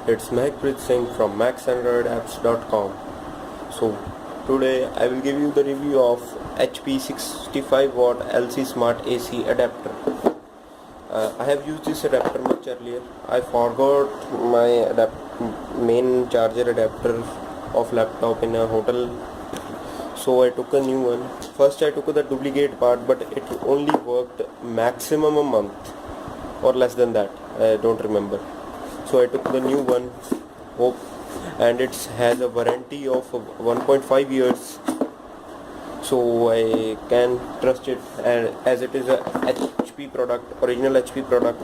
It's Mahekpreet Singh from MaxAndroidApps.com. So today I will give you the review of HP 65 watt LC Smart AC adapter. I have used this adapter much earlier. I forgot my main charger adapter of laptop in a hotel, so I took a new one. First I took the duplicate part, but it only worked maximum a month or less than that, I don't remember. So I took the new one, and it has a warranty of 1.5 years, so I can trust it, as it is a HP product, original HP product.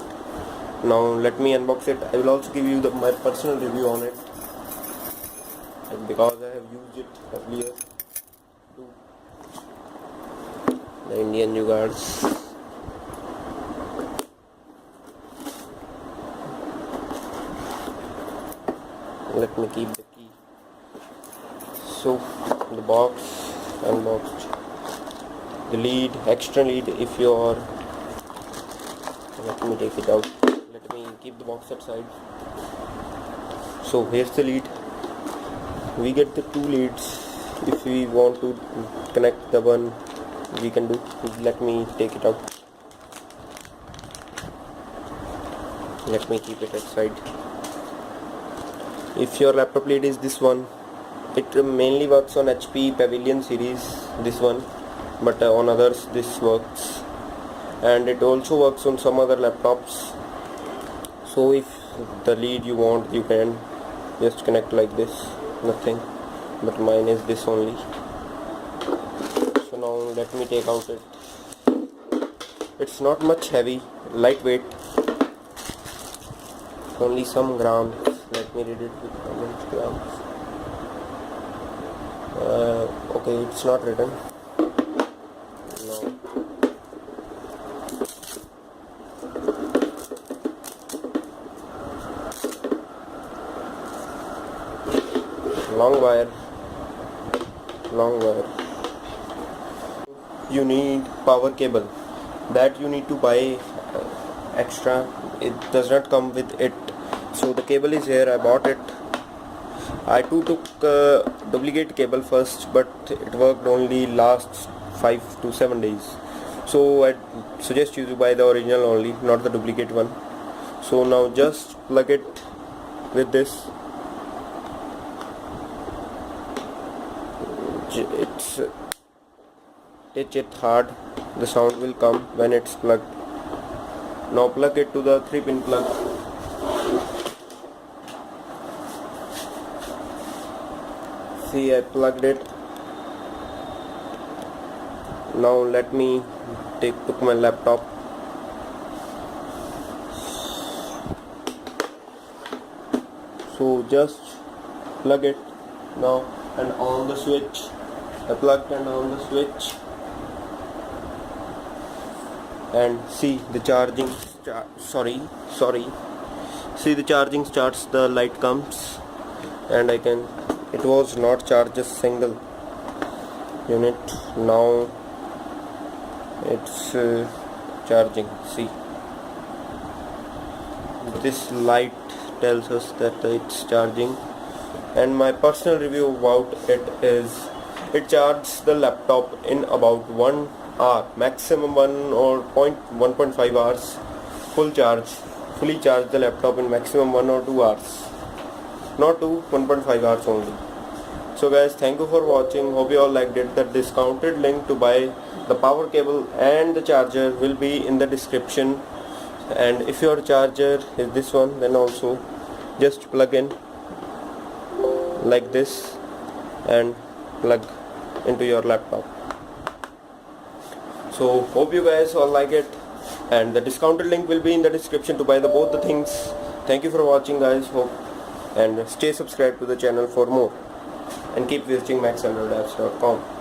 Now let me unbox it. I will also give you my personal review on it, because I have used it earlier to the Indian Jugaads. Let me keep the key. So the box unboxed, the lead, extra lead. If you are, let me take it out. Let me keep the box aside. So here's the lead. We get the two leads. If we want to connect the one, we can do. Let me take it out. Let me keep it aside. If your laptop lead is this one, it mainly works on HP Pavilion series, this one, but on others this works, and it also works on some other laptops. So if the lead you want, you can just connect like this, nothing, but mine is this only. So now let me take out it. It's not much heavy, lightweight, only some grams. Let me read it with how many grams. Okay, it's not written. No. Long wire. You need power cable. That you need to buy extra. It does not come with it. So the cable is here. I bought it. I too took duplicate cable first, but it worked only last 5 to 7 days. So I suggest you to buy the original only, not the duplicate one. So now just plug it with this. Touch it hard. The sound will come when it's plugged. Now plug it to the 3-pin plug. See, I plugged it. Now let me took my laptop. So just plug it now and on the switch. I plugged and on the switch, and see the charging. See the charging starts. The light comes, and it was not charged a single unit. Now it's charging. See, this light tells us that it's charging, and my personal review about it is it charges the laptop in about 1 hour, maximum 1.5 hours. Fully charge the laptop in maximum 1 or 2 hours, not 1.5 hours only. So guys, thank you for watching. Hope you all liked it. The discounted link to buy the power cable and the charger will be in the description, and if your charger is this one, then also just plug in like this and plug into your laptop. So hope you guys all like it, and the discounted link will be in the description to buy both the things. Thank you for watching guys. Hope, and stay subscribed to the channel for more, and keep visiting MaxAndroidApps.com.